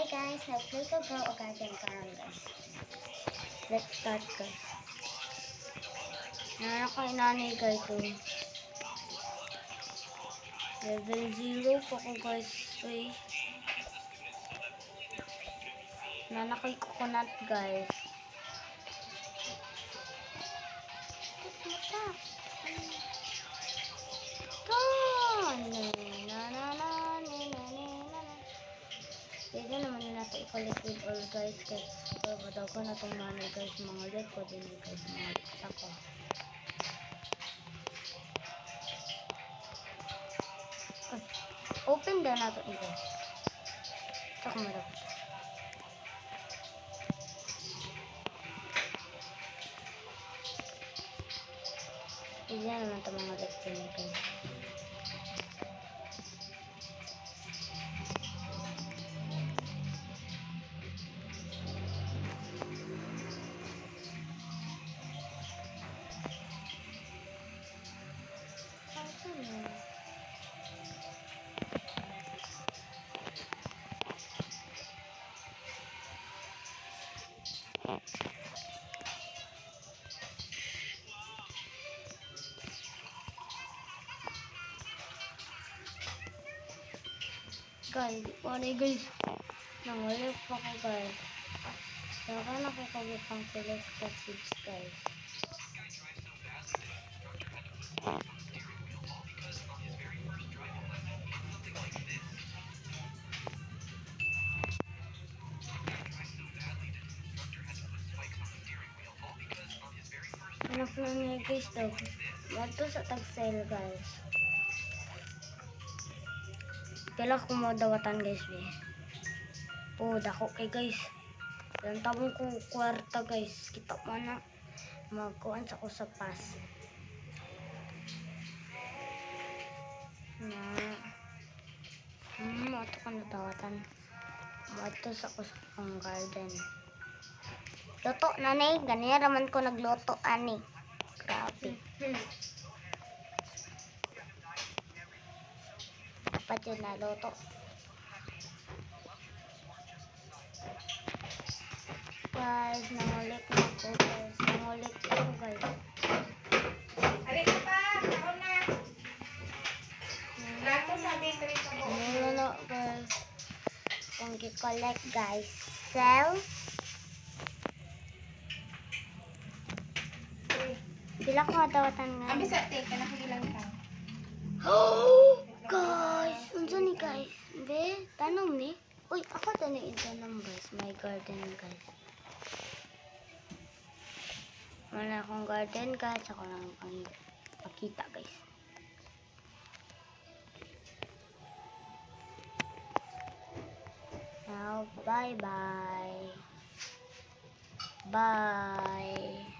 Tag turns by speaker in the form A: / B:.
A: guys, nag-play ko grow a garden karon guys. Let's start guys. Nanakay nanay guys. Level 0 pa ko guys. Uy. Nanakay coconut guys. Pwede naman yun natin i-collect with all guys guys. So, daw ko na itong money guys. Mga red ko din guys. Mga sako. Open daw natin guys. Sako mo daw. Pwede naman itong mga red ko din guys. Guys, wala guys. Nangulit pa ko guys. Saka nakikagit ang select sa seeds guys. Ano niya guys daw? Ito sa tag-sale guys. Pila ko mo dawatan guys be. Oh, dako kay guys. Yan tabong ko kwarta guys. Kita mo na. Magkuhan sa ko sa pass. Na. Ito ka na dawatan. Ito sa ko sa pang garden. Luto nanay. Ganyan raman ko nagluto ani. Grabe. Dapat yun na luto. Guys, nangulit na ako guys. Nangulit ako guys.
B: Alito pa, ako na. Lato sabi ko rin ko.
A: Nangulo guys. Kung i-collect guys. Sell. Bila ko dawatan nga.
B: Abi sa take, nakagilang ka.
A: Oh, guys. Unsa ni guys? Be, tanong ni. Uy, ako tanong itanong guys. My garden guys. Wala akong garden guys. Ako lang pakita guys. Now, bye-bye. Bye.